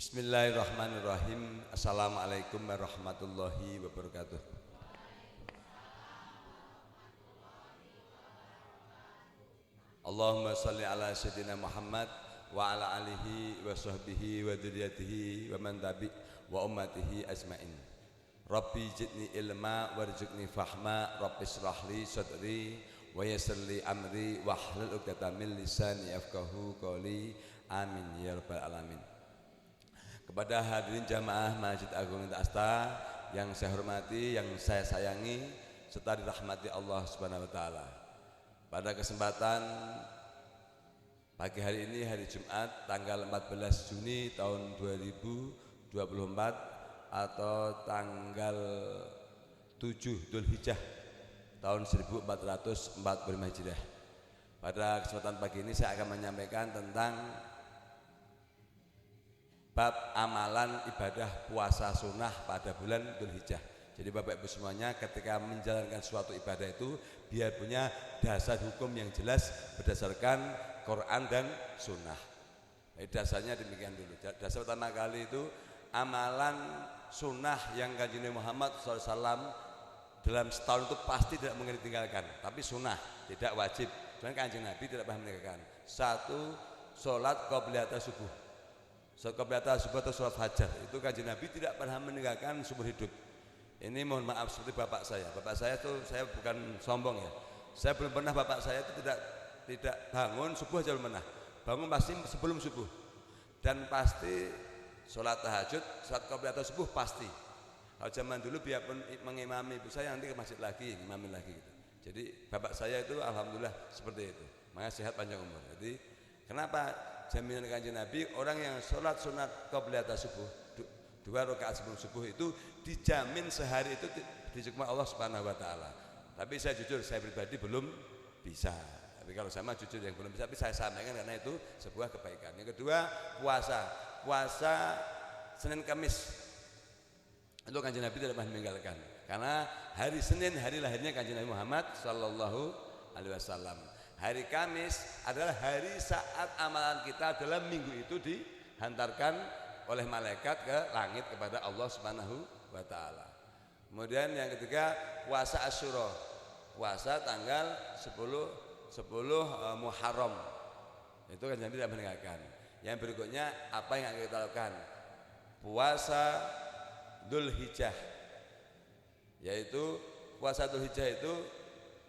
Bismillahirrahmanirrahim. Assalamualaikum warahmatullahi wabarakatuh. Allahumma salli ala sayyidina Muhammad wa ala alihi wa sahbihi wa dzurriyyatihi wa man tabi' wa ummatihi ajmain. Rabbi zidni ilma warzuqni fahma, Rabbi shrah li sadri wa yassir li amri wahlul 'uqdatam min lisani yafqahu qawli. Amin ya rabbal alamin. Kepada hadirin jamaah Masjid Agung Asta yang saya hormati, yang saya sayangi, serta dirahmati Allah Subhanahu wa taala. Pada kesempatan pagi hari ini, hari Jumat tanggal 14 Juni tahun 2024 atau tanggal 7 Dzulhijjah tahun 1445 Hijriah. Pada kesempatan pagi ini saya akan menyampaikan tentang bab amalan ibadah puasa sunnah pada bulan Dzulhijjah. Jadi Bapak Ibu semuanya, ketika menjalankan suatu ibadah itu biar punya dasar hukum yang jelas berdasarkan Quran dan sunnah. Jadi dasarnya demikian dulu. Dasar pertama kali itu amalan sunnah yang Kanjeng Muhammad SAW dalam setahun itu pasti tidak mungkin ditinggalkan. Tapi sunnah, tidak wajib. Cuman Kanjeng Nabi tidak pernah meninggalkan. Satu, sholat qobliyata subuh. Qobliyata subuh atau sholat fajar itu Kanjeng Nabi tidak pernah meninggalkan seumur hidup. Ini mohon maaf seperti bapak saya. Bapak saya itu, saya bukan sombong ya. Saya belum pernah, bapak saya itu tidak bangun subuh aja belum pernah. Bangun pasti sebelum subuh. Dan pasti sholat tahajud, sholat qobliyata subuh pasti. Kalau zaman dulu biarpun mengimami ibu saya, nanti ke masjid lagi, imamin lagi gitu. Jadi bapak saya itu alhamdulillah seperti itu. Makanya sehat panjang umur. Jadi kenapa jaminan Kanjeng Nabi orang yang sholat sunat qobliyata subuh 2 rakaat sebelum subuh itu dijamin sehari itu dicukupi Allah Subhanahu wa taala. Tapi saya jujur, saya pribadi belum bisa. Tapi kalau sama jujur yang belum bisa, tapi saya sampaikan karena itu sebuah kebaikan. Yang kedua, puasa Senin Kamis itu Kanjeng Nabi tidak pernah meninggalkan. Karena hari Senin hari lahirnya Kanjeng Nabi Muhammad sallallahu alaihi wasallam. Hari Kamis adalah hari saat amalan kita dalam minggu itu dihantarkan oleh malaikat ke langit kepada Allah Subhanahu wa taala. Kemudian yang ketiga, puasa Asyura. Puasa tanggal 10 Muharram. Itu kan Nabi tidak meninggalkan. Yang berikutnya apa yang akan kita lakukan? Puasa Dzulhijjah. Yaitu puasa Dzulhijjah itu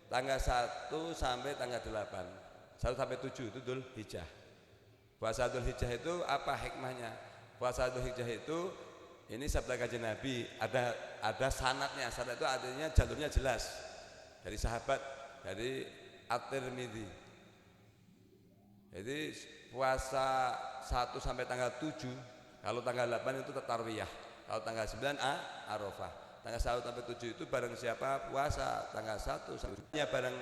tanggal 1 sampai tanggal 8. 1 sampai 7 itu Dzulhijjah. Puasa Dzulhijjah itu apa hikmahnya? Puasa Dzulhijjah itu ini sabda Kanjeng Nabi, ada sanadnya. Sanad itu artinya jalurnya jelas. Dari sahabat, dari At-Tirmidzi. Jadi puasa 1 sampai tanggal 7, kalau tanggal 8 itu tarwiyah. Kalau tanggal 9 Arafah. Tanggal 1 sampai 7 itu bareng siapa puasa, tanggal 1 sampai bareng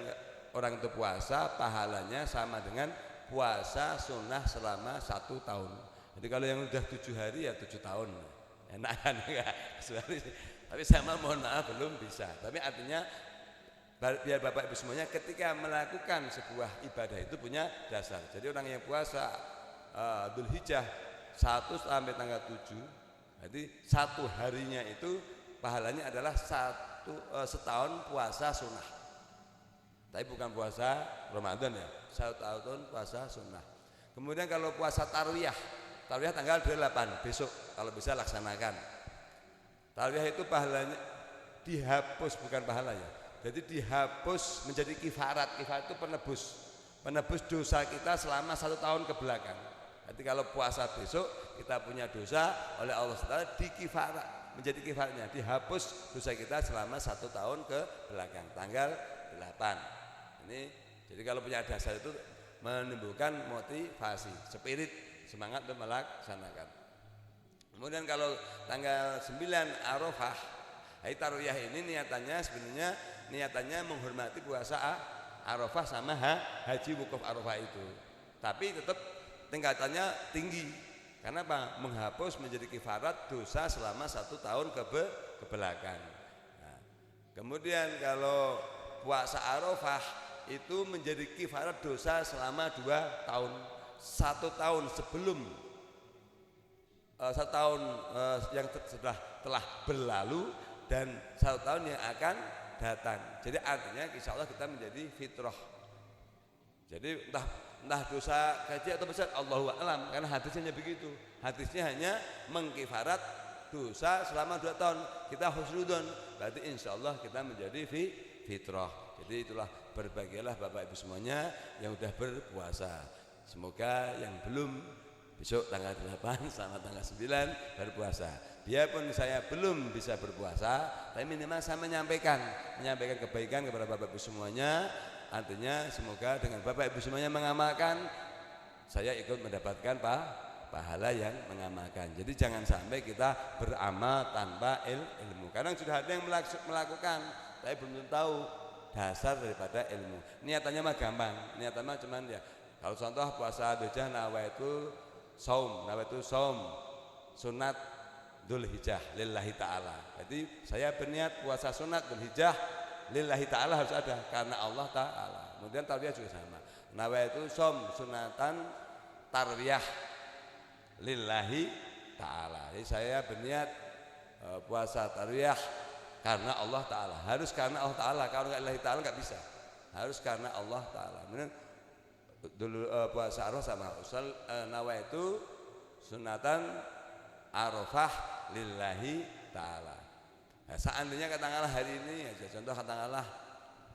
orang itu puasa, pahalanya sama dengan puasa sunnah selama 1 tahun. Jadi kalau yang udah 7 hari ya 7 tahun, enak kan enggak? Tapi sama mohon maaf belum bisa. Tapi artinya biar Bapak Ibu semuanya ketika melakukan sebuah ibadah itu punya dasar. Jadi orang yang puasa Dzulhijjah 1 sampai tanggal 7, jadi 1 harinya itu pahalanya adalah setahun puasa sunnah. Tapi bukan puasa Ramadan ya, 1 tahun puasa sunnah. Kemudian kalau puasa tarwiyah tanggal 28 besok kalau bisa laksanakan. Tarwiyah itu pahalanya dihapus, bukan pahala ya. Jadi dihapus menjadi kifarat. Kifarat itu penebus dosa kita selama 1 tahun ke belakang. Jadi kalau puasa besok kita punya dosa oleh Allah SWT dikifarat, menjadi kifaratnya, dihapus dosa kita selama 1 tahun ke belakang tanggal 8. Ini jadi kalau punya dasar itu menimbulkan motivasi, spirit, semangat untuk melaksanakan. Kemudian kalau tanggal 9 Arafah, hari tarwiyah ini niatannya menghormati puasa Arafah sama haji wukuf Arafah itu. Tapi tetap tingkatannya tinggi. Karena apa? Menghapus menjadi kifarat dosa selama 1 tahun ke belakang. Nah, kemudian kalau puasa Arafah itu menjadi kifarat dosa selama 2 tahun. 1 tahun sebelum 1 tahun yang telah berlalu dan 1 tahun yang akan datang. Jadi artinya insya Allah kita menjadi fitrah. Jadi entah dosa kecil atau besar Allahu a'lam, karena hadisnya begitu. Hadisnya hanya mengkifarat dosa selama 2 tahun. Kita husnudon, berarti insya Allah kita menjadi fitrah. Jadi itulah, berbahagialah Bapak Ibu semuanya yang sudah berpuasa. Semoga yang belum besok tanggal 8 sama tanggal 9 berpuasa. Biarpun saya belum bisa berpuasa, tapi minimal saya menyampaikan kebaikan kepada Bapak Ibu semuanya. Artinya semoga dengan Bapak Ibu semuanya mengamalkan, saya ikut mendapatkan pahala yang mengamalkan. Jadi jangan sampai kita beramal tanpa ilmu. Kadang sudah ada yang melakukan, tapi belum tahu dasar daripada ilmu. Niatannya mah gampang, niatannya mah cuman ya, kalau contoh puasa Dzulhijjah nawaitu saum sunat Dzulhijjah lillahi ta'ala. Jadi saya berniat puasa sunat Dzulhijjah lillahi ta'ala, harus ada karena Allah ta'ala. Kemudian tarbiyah juga sama, nawaitu saum sunatan tarbiyah lillahi ta'ala. Jadi saya berniat puasa tarbiyah karena Allah ta'ala, harus karena Allah ta'ala. Kalau nggak lillahi ta'ala nggak bisa, harus karena Allah ta'ala. Kemudian dulu puasa Arafah sama usal nawaitu sunatan Arafah lillahi ta'ala. Nah, seandainya katakanlah hari ini aja, contoh katakanlah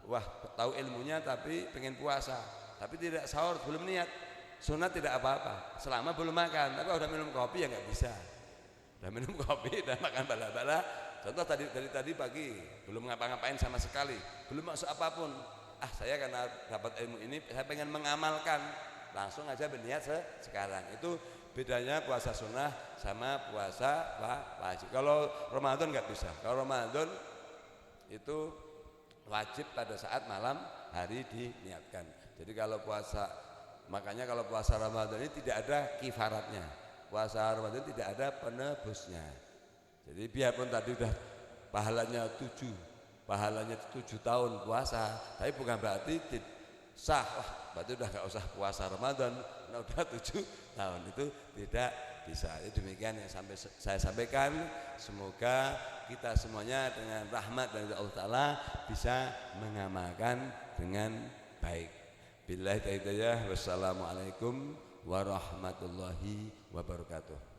wah tahu ilmunya tapi pengen puasa, tapi tidak sahur, belum niat, sunat tidak apa-apa selama belum makan. Tapi udah minum kopi ya nggak bisa, udah minum kopi dan makan bala-bala. Contoh dari tadi pagi belum ngapa-ngapain sama sekali, belum masuk apapun. Saya karena dapat ilmu ini saya pengen mengamalkan, langsung aja berniat sekarang. Itu bedanya puasa sunnah sama puasa wajib. Kalau Ramadan nggak bisa. Kalau Ramadan itu wajib pada saat malam hari diniatkan. Jadi kalau puasa, makanya kalau puasa Ramadan ini tidak ada kifaratnya. Puasa Ramadan tidak ada penebusnya. Jadi biarpun tadi udah pahalanya 7 tahun puasa, tapi bukan berarti sah. Berarti udah nggak usah puasa Ramadan, udah 7 tahun, itu tidak bisa. Jadi demikian yang saya sampaikan. Semoga kita semuanya dengan rahmat dari Allah Ta'ala bisa mengamalkan dengan baik. Billahi taufiq, wassalamualaikum warahmatullahi wabarakatuh.